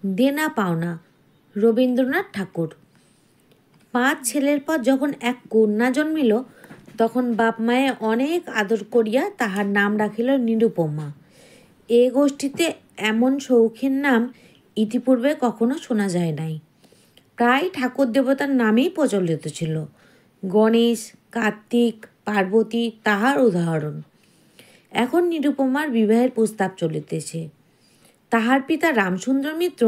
দেনা পাওনা। রবীন্দ্রনাথ ঠাকুর। 5 ছেলের পর যখন এক কন্যা জন্মিল, তখন বাপ মায়ে অনেক আদর করিয়া তাহার নাম রাখিল নিরুপমা। এ গোষ্ঠীতে এমন শৌখিন নাম ইতিপূর্বে কখনো শোনা যায় নাই। প্রায় ঠাকুর দেবতার নামেই প্রচলিত ছিল। গণেশ, কার্তিক, পার্বতী তাহার উদাহরণ। এখন নিরুপমার বিবাহের প্রস্তাব চলিতেছে। তাহার পিতা রামসুন্দর মিত্র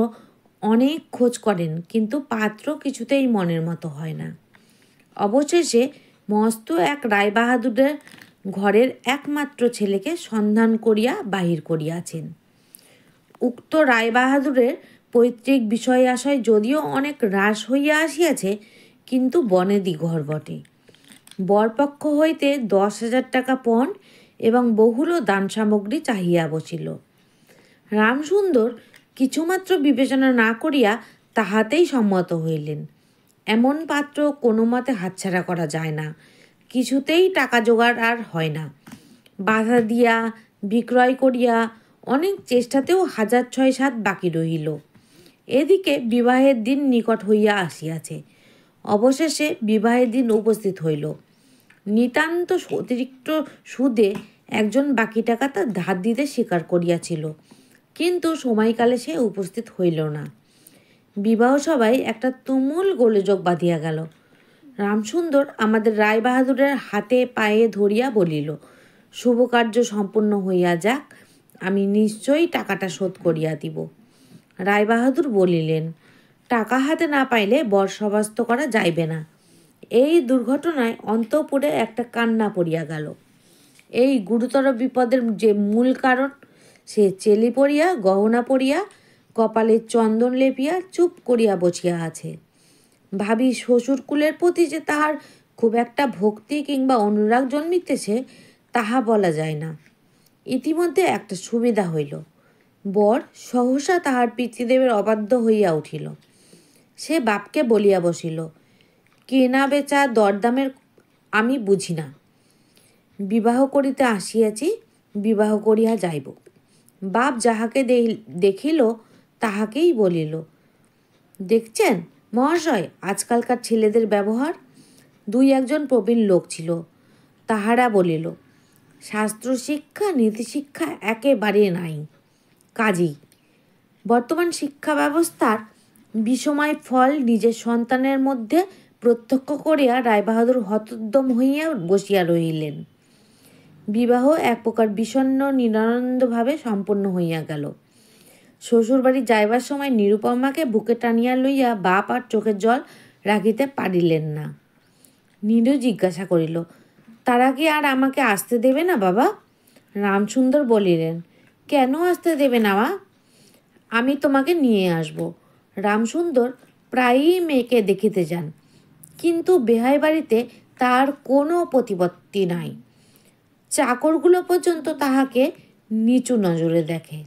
অনেক খোঁজ করেন, কিন্তু পাত্র কিছুতেই মনের মতো হয় না। অবশেষে মস্ত এক রায়বাহাদুরের ঘরের একমাত্র ছেলেকে সন্ধান করিয়া বাহির করিয়াছেন। উক্ত রায়বাহাদুরের পৈতৃক বিষয় আশয় যদিও অনেক হ্রাস হইয়া আসিয়াছে, কিন্তু বনেদি ঘর বটে। বরপক্ষ হইতে 10,000 টাকা পণ এবং বহুল দান সামগ্রী চাহিয়া বসিল। রামসুন্দর কিছুমাত্র বিবেচনা না করিয়া তাহাতেই সম্মত হইলেন। এমন পাত্র কোনো মতে হাতছাড়া করা যায় না। কিছুতেই টাকা জোগাড় আর হয় না। বাধা দিয়া বিক্রয় করিয়া অনেক চেষ্টাতেও 6,7 বাকি রহিল। এদিকে বিবাহের দিন নিকট হইয়া আসিয়াছে। অবশেষে বিবাহের দিন উপস্থিত হইল। নিতান্ত অতিরিক্ত সুদে একজন বাকি টাকা তার ধার দিতে স্বীকার করিয়াছিল, কিন্তু সময়কালে সে উপস্থিত হইল না। বিবাহ সভায় একটা তুমুল গোলযোগ বাঁধিয়া গেল। রামসুন্দর আমাদের রায়বাহাদুরের হাতে পায়ে ধরিয়া বলিল, শুভ কার্য সম্পূর্ণ হইয়া যাক, আমি নিশ্চয়ই টাকাটা শোধ করিয়া দিব। রায়বাহাদুর বলিলেন, টাকা হাতে না পাইলে বর সভাস্থ করা যাইবে না। এই দুর্ঘটনায় অন্তঃপুরে একটা কান্না পড়িয়া গেল। এই গুরুতর বিপদের যে মূল কারণ, সে চেলি পড়িয়া, গহনা পড়িয়া, কপালে চন্দন লেপিয়া চুপ করিয়া বসিয়া আছে। ভাবি শ্বশুরকুলের প্রতি যে তাহার খুব একটা ভক্তি কিংবা অনুরাগ জন্মিতেছে, তাহা বলা যায় না। ইতিমধ্যে একটা সুবিধা হইল। বর সহসা তাহার পিতৃদেবের অবাধ্য হইয়া উঠিল। সে বাপকে বলিয়া বসিল, কেনা বেচা দরদামের আমি বুঝি না। বিবাহ করিতে আসিয়াছি, বিবাহ করিয়া যাইব। বাপ যাহাকে দেখিল তাহাকেই বলিল, দেখছেন মহাশয় আজকালকার ছেলেদের ব্যবহার। 2-1 প্রবীণ লোক ছিল, তাহারা বলিল, শাস্ত্র শিক্ষা নীতিশিক্ষা একেবারে নাই। কাজী বর্তমান শিক্ষা ব্যবস্থার বিষময় ফল নিজের সন্তানের মধ্যে প্রত্যক্ষ করিয়া রায়বাহাদুর হতোদ্যম হইয়া বসিয়া রহিলেন। বিবাহ এক প্রকার বিষণ্ণ নিরানন্দভাবে সম্পন্ন হইয়া গেল। শ্বশুরবাড়ি যাইবার সময় নিরুপমাকে বুকে টানিয়া লইয়া বাপ আর চোখের জল রাখিতে পারিলেন না। নীরু জিজ্ঞাসা করিল, তারা কি আর আমাকে আসতে দেবে না বাবা? রামসুন্দর বলিলেন, কেন আসতে দেবে না মা? আমি তোমাকে নিয়ে আসব। রামসুন্দর প্রায়ই মেয়েকে দেখিতে যান, কিন্তু বেহাই বাড়িতে তার কোনো প্রতিপত্তি নাই। চাকরগুলো পর্যন্ত তাহাকে নিচু নজরে দেখে।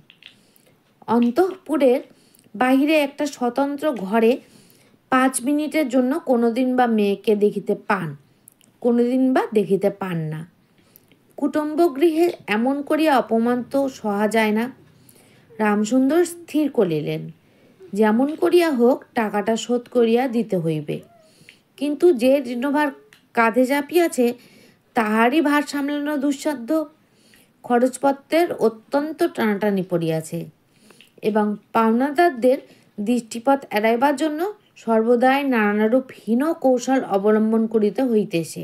অন্তঃপুরের বাহিরে একটা স্বতন্ত্র ঘরে 5 মিনিটের জন্য কোনোদিন বা মেয়েকে দেখিতে পান, কোনোদিন বা দেখিতে পান না। কুটুম্বগৃহে এমন করিয়া অপমান তো সহা যায় না। রামসুন্দর স্থির করিলেন, যেমন করিয়া হোক টাকাটা শোধ করিয়া দিতে হইবে। কিন্তু যে ঋণভার কাঁধে চাপিয়াছে, তাহারই ভার সামলানো দুঃসাধ্য। খরচপত্রের অত্যন্ত টানাটানি পড়িয়াছে এবং পাওনাদারদের দৃষ্টিপথ এড়াইবার জন্য সর্বদাই নানারূপ হীন কৌশল অবলম্বন করিতে হইতেছে।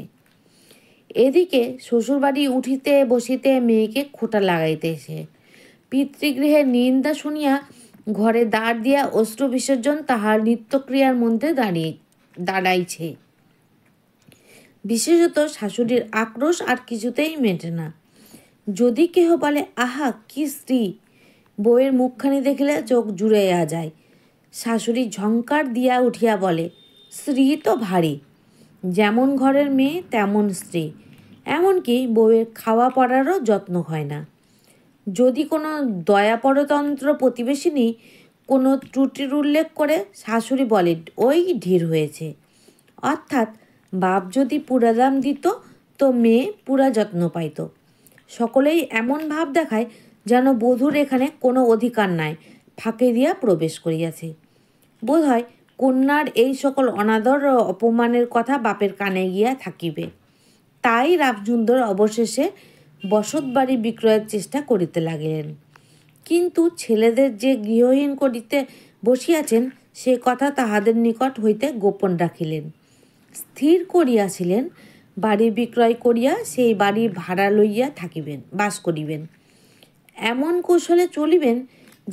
এদিকে শ্বশুরবাড়ি উঠিতে বসিতে মেয়েকে খোঁটা লাগাইতেছে। পিতৃগৃহের নিন্দা শুনিয়া ঘরে দাঁড় দিয়া অশ্রু বিসর্জন তাহার নিত্যক্রিয়ার মধ্যে দাঁড়াইছে। বিশেষত শাশুড়ির আক্রোশ আর কিছুতেই মেটে না। যদি কেহ বলে, আহা কি স্ত্রী, বউয়ের মুখখানি দেখিলে চোখ জুড়াইয়া যায়। শাশুড়ি ঝংকার দিয়া উঠিয়া বলে, স্ত্রী তো ভারী, যেমন ঘরের মেয়ে তেমন স্ত্রী। এমনকি বউয়ের খাওয়া পড়ারও যত্ন হয় না। যদি কোনো দয়াপরতন্ত্র প্রতিবেশিনী কোনো ত্রুটির উল্লেখ করে, শাশুড়ি বলে, ওই ঢির হয়েছে। অর্থাৎ বাপ যদি পুরা দাম দিত, তো মেয়ে পুরা যত্ন পাইত। সকলেই এমন ভাব দেখায় যেন বধূর এখানে কোনো অধিকার নাই, ফাঁকে দিয়া প্রবেশ করিয়াছে। বোধ হয় কন্যার এই সকল অনাদর ও অপমানের কথা বাপের কানে গিয়া থাকিবে। তাই রামসুন্দর অবশেষে বসত বাড়ি বিক্রয়ের চেষ্টা করিতে লাগিলেন। কিন্তু ছেলেদের যে গৃহহীন করিতে বসিয়াছেন সে কথা তাহাদের নিকট হইতে গোপন রাখিলেন। স্থির করিয়াছিলেন বাড়ি বিক্রয় করিয়া সেই বাড়ি ভাড়া লইয়া থাকিবেন, বাস করিবেন। এমন কৌশলে চলিবেন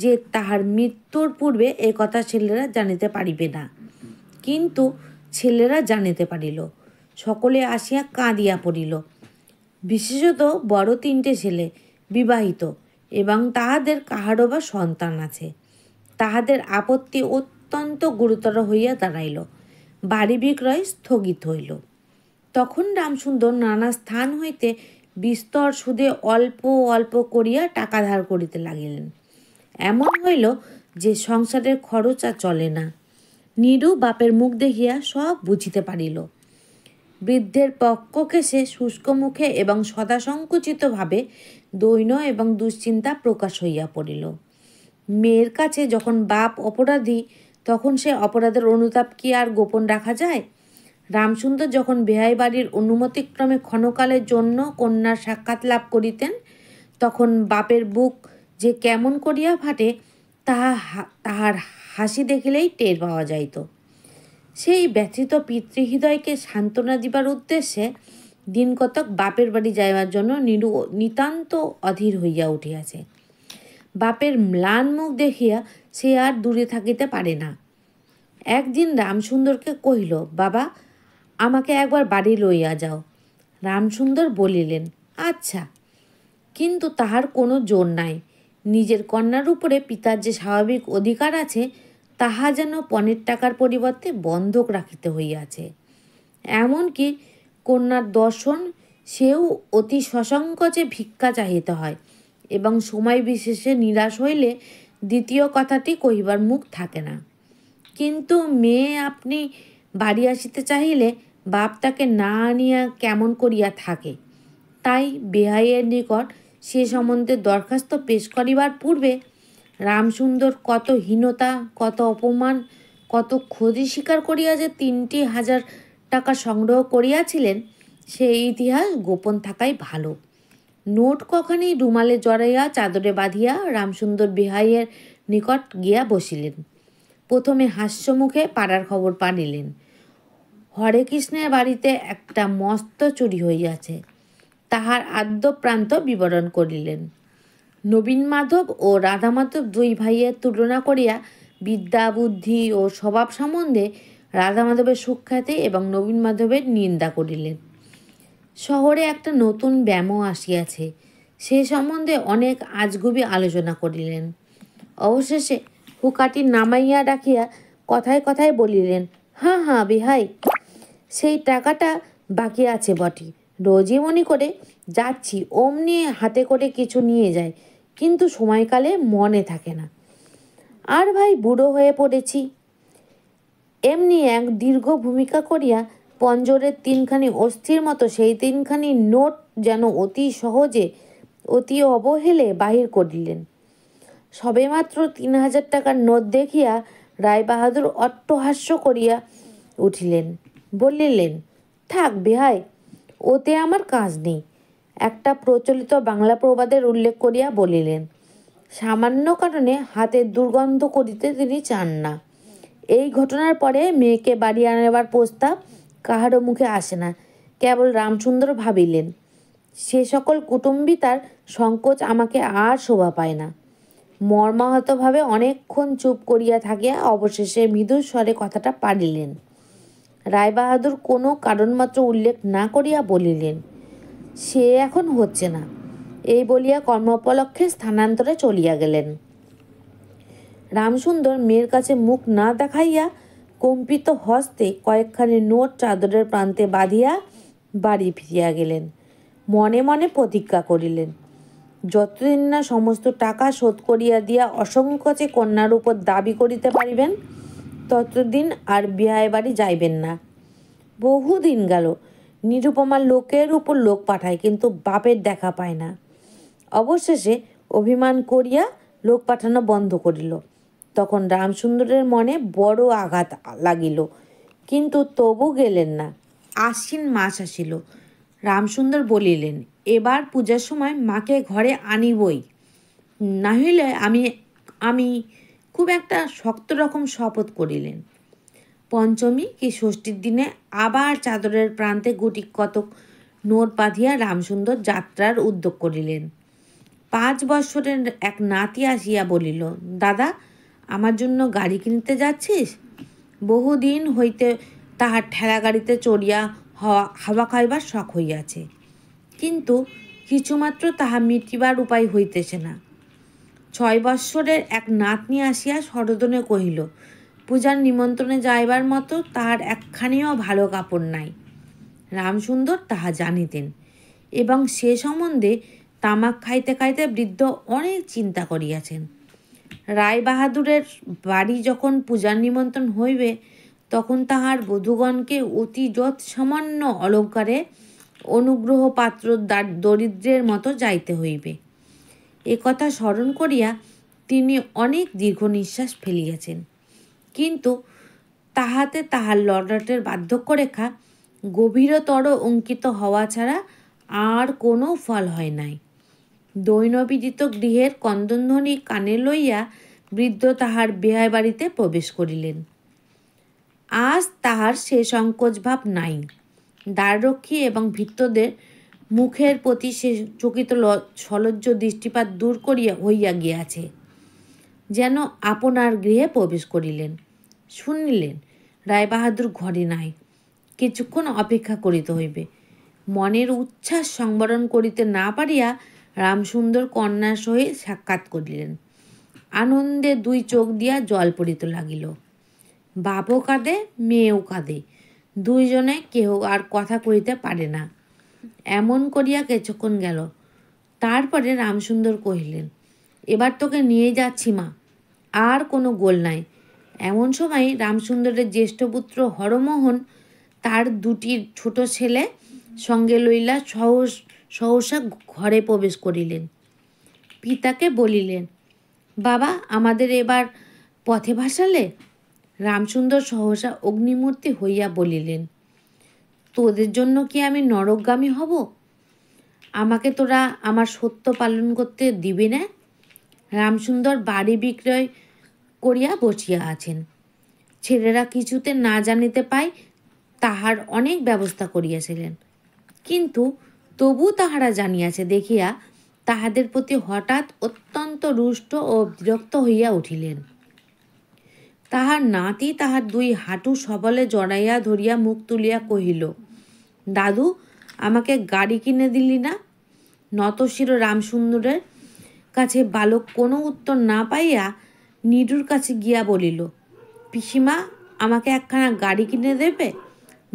যে তাহার মৃত্যুর পূর্বে এ কথা ছেলেরা জানিতে পারিবে না। কিন্তু ছেলেরা জানিতে পারিল। সকলে আসিয়া কাঁদিয়া পড়িল। বিশেষত বড় 3টে ছেলে, বিবাহিত, এবং তাহাদের কাহারও বা সন্তান আছে। তাহাদের আপত্তি অত্যন্ত গুরুতর হইয়া দাঁড়াইল। বাড়ি বিক্রয় স্থগিত হইল। তখন রামসুন্দর নানা স্থান হইতে বিস্তর সুদে অল্প অল্প করিয়া টাকা ধার করিতে লাগিলেন। এমন হইল যে সংসারের খরচ আর চলে না। নীরু বাপের মুখ দেখিয়া সব বুঝিতে পারিল। বৃদ্ধের পক্ষকেশে শুষ্ক মুখে এবং সদা সংকুচিতভাবে দৈন্য এবং দুশ্চিন্তা প্রকাশ হইয়া পড়িল। মেয়ের কাছে যখন বাপ অপরাধী তখন সে অপরাধের অনুতাপ কি আর গোপন রাখা যায়? রামসুন্দর যখন বেহাই বাড়ির অনুমতিক্রমে ক্ষণকালের জন্য কন্যার সাক্ষাৎ লাভ করিতেন তখন বাপের বুক যে কেমন করিয়া ফাটে তাহার হাসি দেখিলেই টের পাওয়া যাইত। সেই ব্যথিত পিতৃহৃদয়কে সান্ত্বনা দিবার উদ্দেশ্যে দিন কতক বাপের বাড়ি যাইবার জন্য নীরু নিতান্ত অধীর হইয়া উঠিয়াছে। বাপের ম্লান মুখ দেখিয়া সে আর দূরে থাকিতে পারে না। একদিন রামসুন্দরকে কহিল, বাবা, আমাকে একবার বাড়ি লইয়া যাও। রামসুন্দর বলিলেন, আচ্ছা। কিন্তু তাহার কোনো জোর নাই। নিজের কন্যার উপরে পিতার যে স্বাভাবিক অধিকার আছে তাহা যেন পণের টাকার পরিবর্তে বন্ধক রাখিতে হইয়াছে। এমনকি কন্যার দর্শন সেও অতি সসংকোচে ভিক্ষা চাহিতে হয় এবং সময় বিশেষে নিরাশ হইলে দ্বিতীয় কথাটি কহিবার মুখ থাকে না। কিন্তু মেয়ে আপনি বাড়ি আসিতে চাহিলে বাপ তাকে না আনিয়া কেমন করিয়া থাকে। তাই বেহাইয়ের নিকট সে সম্বন্ধে দরখাস্ত পেশ করিবার পূর্বে রামসুন্দর কত হীনতা, কত অপমান, কত ক্ষতি স্বীকার করিয়া যে 3,000 টাকা সংগ্রহ করিয়াছিলেন সেই ইতিহাস গোপন থাকাই ভালো। নোট কখানি রুমালে জড়াইয়া চাদরে বাঁধিয়া রামসুন্দর বেহাইয়ের নিকট গিয়া বসিলেন। প্রথমে হাস্যমুখে পাড়ার খবর পাড়িলেন। হরে কৃষ্ণের বাড়িতে একটা মস্ত চুরি হইয়াছে। তাহার আদ্য প্রান্ত বিবরণ করিলেন। নবীন মাধব ও রাধা মাধব 2 ভাইয়ের তুলনা করিয়া বিদ্যা, বুদ্ধি ও স্বভাব সম্বন্ধে রাধা মাধবের সুখ্যাতি এবং নবীন মাধবের নিন্দা করিলেন। শহরে একটা নতুন ব্যামো আসিয়াছে, সে সম্বন্ধে অনেক আজগুবি আলোচনা করিলেন। অবশেষে হুকাটি নামাইয়া রাখিয়া কথায় কথায় বলিলেন, হাঁ হাঁ বেহাই, সেই টাকাটা বাকি আছে বটে। রোজই মনে করে যাচ্ছি, অমনি হাতে করে কিছু নিয়ে যায়, কিন্তু সময়কালে মনে থাকে না। আর ভাই বুড়ো হয়ে পড়েছি। এমনি এক দীর্ঘ ভূমিকা করিয়া পঞ্জরের 3খানি অস্থির মতো সেই 3খানি নোট যেন অতি সহজে, অতি অবহেলে বাহির করিলেন। সবেমাত্র 3,000 টাকার নোট দেখিয়া রায়বাহাদুর অট্টহাস্য করিয়া উঠিলেন। বলিলেন, থাক বেহাই, ওতে আমার কাজ নেই। একটা প্রচলিত বাংলা প্রবাদের উল্লেখ করিয়া বলিলেন, সামান্য কারণে হাতের দুর্গন্ধ করিতে তিনি চান না। এই ঘটনার পরে মেয়েকে বাড়ি আনবার প্রস্তাব কাহারও মুখে আসে না। কেবল রামসুন্দর ভাবিলেন, সে সকল কুটুম্বী তার সংকোচ আমাকে আর শোভা পায় না। মর্মাহতভাবে অনেকক্ষণ চুপ করিয়া থাকিয়া অবশেষে মৃদু স্বরে কথাটা পাড়িলেন। রায়বাহাদুর কোনো কারণমাত্র উল্লেখ না করিয়া বলিলেন, সে এখন হচ্ছে না। এই বলিয়া কর্মোপলক্ষে স্থানান্তরে চলিয়া গেলেন। রামসুন্দর মেয়ের কাছে মুখ না দেখাইয়া কম্পিত হস্তে কয়েকখানি নোট চাদরের প্রান্তে বাঁধিয়া বাড়ি ফিরিয়া গেলেন। মনে মনে প্রতিজ্ঞা করিলেন, যতদিন না সমস্ত টাকা শোধ করিয়া দিয়া অসংকোচে কন্যার উপর দাবি করিতে পারিবেন ততদিন আর বিহায় বাড়ি যাইবেন না। বহুদিন গেল, নিরুপমা লোকের উপর লোক পাঠায়, কিন্তু বাপের দেখা পায় না। অবশেষে অভিমান করিয়া লোক পাঠানো বন্ধ করিল। তখন রামসুন্দরের মনে বড় আঘাত লাগিল, কিন্তু তবু গেলেন না। আশ্বিন মাস আসিল। রামসুন্দর বলিলেন, এবার পূজার সময় মাকে ঘরে আনিবই, না হইলে আমি আমি খুব একটা শক্ত রকম শপথ করিলেন। পঞ্চমী কি ষষ্ঠীর দিনে আবার চাদরের প্রান্তে গুটি কতক নোট বাঁধিয়া রামসুন্দর যাত্রার উদ্যোগ করিলেন। 5 বৎসরের এক নাতি আসিয়া বলিল, দাদা, আমার জন্য গাড়ি কিনতে যাচ্ছিস? বহুদিন হইতে তাহার ঠেলা গাড়িতে চড়িয়া হাওয়া খাইবার শখ হইয়াছে, কিন্তু কিছুমাত্র তাহা মিটিবার উপায় হইতেছে না। 6 বৎসরের এক নাতনি আসিয়া সরোদনে কহিল, পূজার নিমন্ত্রণে যাইবার মতো তাহার একখানিও ভালো কাপড় নাই। রামসুন্দর তাহা জানিতেন এবং সে সম্বন্ধে তামাক খাইতে খাইতে বৃদ্ধ অনেক চিন্তা করিয়াছেন। রায়বাহাদুরের বাড়ি যখন পূজার নিমন্ত্রণ হইবে, তখন তাহার বধূগণকে অতি যৎ সামান্য অলঙ্কারে অনুগ্রহ পাত্র দরিদ্রের মতো যাইতে হইবে। একথা স্মরণ করিয়া তিনি অনেক দীর্ঘ নিঃশ্বাস ফেলিয়াছেন, কিন্তু তাহাতে তাহার ললাটের বার্ধক্যরেখা গভীরতর অঙ্কিত হওয়া ছাড়া আর কোনো ফল হয় নাই। দৈনবিদিত গৃহের কন্দনধ্বনি কানে লইয়া বৃদ্ধ তাহার বেহাই বাড়িতে প্রবেশ করিলেন। আজ তাহার সে সংকোচ ভাব নাই। দ্বাররক্ষী এবং ভৃত্যদের মুখের প্রতি সে চকিত সলজ্জ দৃষ্টিপাত দূর করিয়া হইয়া গিয়াছে। যেন আপনার গৃহে প্রবেশ করিলেন। শুনিলেন রায়বাহাদুর ঘরে নাই, কিছুক্ষণ অপেক্ষা করিতে হইবে। মনের উচ্ছ্বাস সংবরণ করিতে না পারিয়া রামসুন্দর কন্যার সহিত সাক্ষাৎ করিলেন। আনন্দে 2 চোখ দিয়া জল পড়িতে লাগিল। বাপও কাঁদে, মেয়েও কাঁদে, 2 জনে কেহ আর কথা কইতে পারে না। এমন করিয়া কিছুক্ষণ গেল। তারপরে রামসুন্দর কহিলেন, এবার তোকে নিয়ে যাচ্ছি মা, আর কোনো গোল নাই। এমন সময় রামসুন্দরের জ্যেষ্ঠ পুত্র হরমোহন তার 2টি ছোট ছেলে সঙ্গে লইলা সহসা ঘরে প্রবেশ করিলেন। পিতাকে বলিলেন, বাবা, আমাদের এবার পথে ভাসালে? রামসুন্দর সহসা অগ্নিমূর্তি হইয়া বলিলেন, তোদের জন্য কি আমি নরকগামী হব? আমাকে তোরা আমার সত্য পালন করতে দিবি না? রামসুন্দর বাড়ি বিক্রয় করিয়া বসিয়া আছেন। ছেলেরা কিছুতে না জানিতে পায় তাহার অনেক ব্যবস্থা করিয়াছিলেন, কিন্তু তবু তাহারা জানিয়াছে দেখিয়া তাহাদের প্রতি হঠাৎ অত্যন্ত রুষ্ট ও বিরক্ত হইয়া উঠিলেন। তাহার নাতি তাহার 2 হাঁটু সবলে জড়াইয়া ধরিয়া মুখ তুলিয়া কহিল, দাদু, আমাকে গাড়ি কিনে দিলি না? নতশির রামসুন্দরের কাছে বালক কোনো উত্তর না পাইয়া নিডুর কাছে গিয়া বলিল, পিসিমা, আমাকে একখানা গাড়ি কিনে দেবে?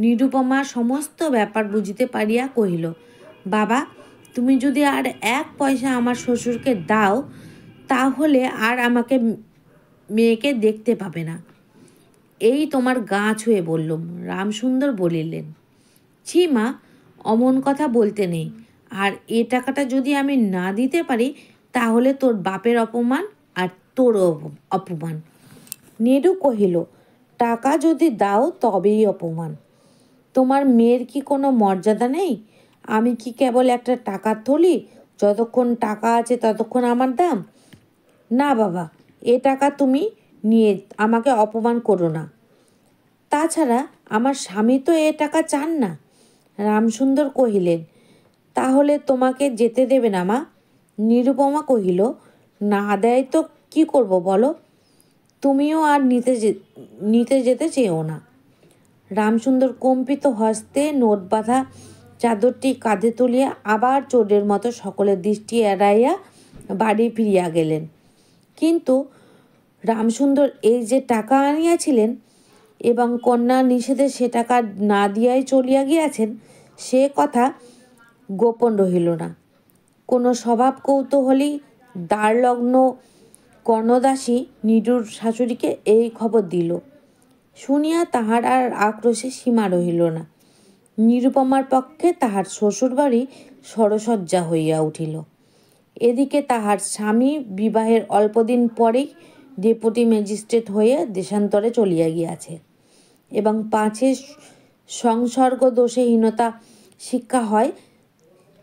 নিরুপমা সমস্ত ব্যাপার বুঝিতে পারিয়া কহিল, বাবা, তুমি যদি আর 1 পয়সা আমার শ্বশুরকে দাও, তাহলে আর আমাকে মেয়েকে দেখতে পাবে না। এই তোমার গা ছুঁয়ে বললুম। রামসুন্দর বলিলেন, ছি মা, অমন কথা বলতে নেই। আর এ টাকাটা যদি আমি না দিতে পারি, তাহলে তোর বাপের অপমান আর তোর অপমান। নেডু কহিল, টাকা যদি দাও তবেই অপমান। তোমার মেয়ের কি কোনো মর্যাদা নেই? আমি কি কেবল একটা টাকার থলি? যতক্ষণ টাকা আছে ততক্ষণ আমার দাম? না বাবা, এ টাকা তুমি নিয়ে আমাকে অপমান করো না। তাছাড়া আমার স্বামী তো এ টাকা চান না। রামসুন্দর কহিলেন, তাহলে তোমাকে যেতে দেবে না মা? নিরুপমা কহিল, না দেয় তো কি করব বলো? তুমিও আর নিতে যেতে চেয়েও না। রামসুন্দর কম্পিত হস্তে নোট বাঁধা চাদরটি কাঁধে তুলিয়া আবার চোরের মতো সকলের দৃষ্টি এড়াইয়া বাড়ি ফিরিয়া গেলেন। কিন্তু রামসুন্দর এই যে টাকা আনিয়াছিলেন এবং কন্যা নিষেধে সে টাকা না দিয়াই চলিয়া গিয়াছেন, সে কথা গোপন রহিল না। কোনো স্বভাব কৌতূহলী দ্বারলগ্ন কর্ণদাসী নিডুর শাশুড়িকে এই খবর দিল। শুনিয়া তাহার আর আক্রোশে সীমা রহিল না। নিরুপমার পক্ষে তাহার শ্বশুরবাড়ি সরসজ্জা হইয়া উঠিল। এদিকে তাহার স্বামী বিবাহের অল্পদিন পরেই ডেপুটি ম্যাজিস্ট্রেট হয়ে দেশান্তরে চলিয়া গিয়াছে এবং 5 সংসর্গ দোষহীনতা শিক্ষা হয়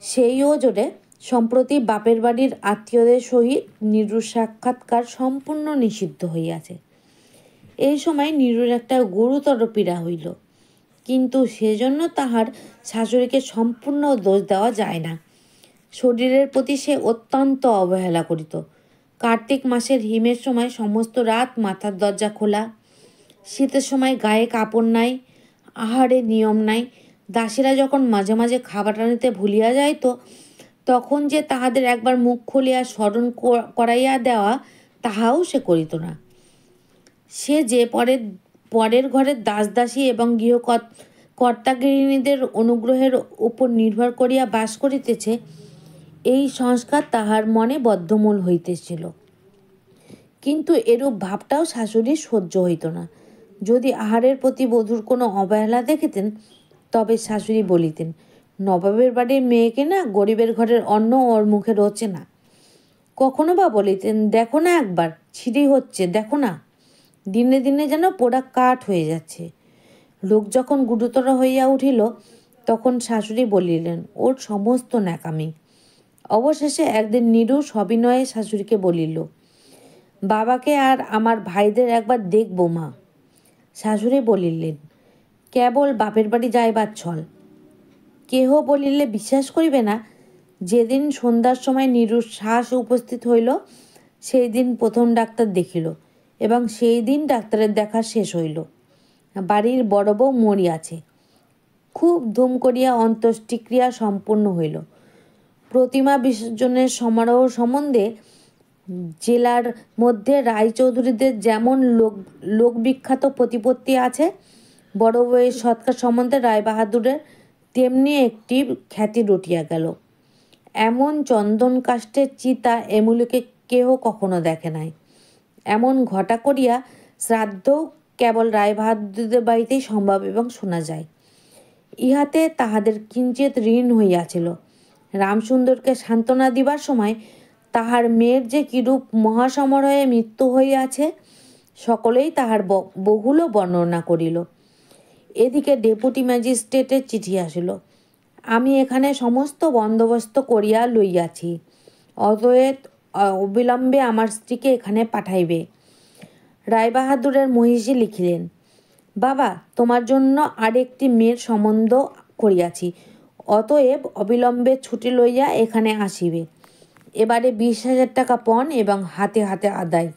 সেই ওজোরে সম্প্রতি বাপের বাড়ির আত্মীয়দের সহিত নীরুর সাক্ষাৎকার সম্পূর্ণ নিষিদ্ধ হইয়াছে। এই সময় নীরুর একটা গুরুতর পীড়া হইল, কিন্তু সেজন্য তাহার শাশুড়িকে সম্পূর্ণ দোষ দেওয়া যায় না। শরীরের প্রতি সে অত্যন্ত অবহেলা করিত। কার্তিক মাসের হিমের সময় সমস্ত রাত মাথার দরজা খোলা, শীতের সময় গায়ে কাপড় নাই, আহারে নিয়ম নাই। দাসীরা যখন মাঝে মাঝে খাবার আনিতে ভুলিয়া যাইত, তখন যে তাহাদের একবার মুখ খুলিয়া স্মরণ করাইয়া দেওয়া, তাহাও সে করিত না। সে যে পরের ঘরের দাসদাসী এবং কর্তা গৃহিণীদের অনুগ্রহের উপর নির্ভর করিয়া বাস করিতেছে, এই সংস্কার তাহার মনে বদ্ধমূল হইতেছিল। কিন্তু এরূপ ভাবটাও শাশুড়ির সহ্য হইত না। যদি আহারের প্রতি বধূর কোনো অবহেলা দেখিতেন, তবে শাশুড়ি বলিতেন, নবাবের বাড়ির মেয়েকে না গরিবের ঘরের অন্ন ওর মুখে রোচে না। কখনো বা বলিতেন, দেখো না একবার ছিঁড়ি হচ্ছে, দেখো না, দিনে দিনে যেন পোড়া কাঠ হয়ে যাচ্ছে। লোক যখন গুরুতর হইয়া উঠিল, তখন শাশুড়ি বলিলেন, ওর সমস্ত ন্যাকামি। অবশেষে একদিন নীরু সবিনয়ে শাশুড়িকে বলিল, বাবাকে আর আমার ভাইদের একবার দেখব মা। শাশুড়ি বলিলেন, কেবল বাপের বাড়ি যাইবার ছল। কেহ বলিলে বিশ্বাস করিবে না, যেদিন সন্ধ্যার সময় নীরুর শ্বাস উপস্থিত হইল, সেই দিন প্রথম ডাক্তার দেখিল এবং সেই দিন ডাক্তারের দেখা শেষ হইল। বাড়ির বড় বউ মরিয়াছে। খুব ধুম করিয়া অন্ত্যেষ্টিক্রিয়া সম্পূর্ণ হইল। প্রতিমা বিসর্জনের সমারোহ সম্বন্ধে জেলার মধ্যে রায়চৌধুরীদের যেমন লোকবিখ্যাত প্রতিপত্তি আছে, বড় বউয়ের সৎকার সম্বন্ধে রায়বাহাদুরের তেমনি একটি খ্যাতি রটিয়া গেল। এমন চন্দন কাষ্ঠের চিতা এমুলিকে কেহ কখনো দেখে নাই। এমন ঘটা করিয়া শ্রাদ্ধও কেবল রায়বাহাদুরদের বাড়িতেই সম্ভব এবং শোনা যায়। ইহাতে তাহাদের কিঞ্চিৎ ঋণ হইয়াছিল। রামসুন্দরকে সান্ত্বনা দিবার সময় তাহার মেয়ের যে কিরূপ মহাসমারোহে মৃত্যু হইয়াছে, সকলেই তাহার বহুল বর্ণনা করিল। এদিকে ডেপুটি ম্যাজিস্ট্রেটের চিঠি আসিল, আমি এখানে সমস্ত বন্দোবস্ত করিয়া লইয়াছি, অতএব অবিলম্বে আমার স্ত্রীকে এখানে পাঠাইবে। রায়বাহাদুরের মহিষী লিখিলেন, বাবা, তোমার জন্য আরেকটি মেয়ের সম্বন্ধ করিয়াছি, অতএব অবিলম্বে ছুটি লইয়া এখানে আসিবে। এবারে 20,000 টাকা পণ এবং হাতে হাতে আদায়।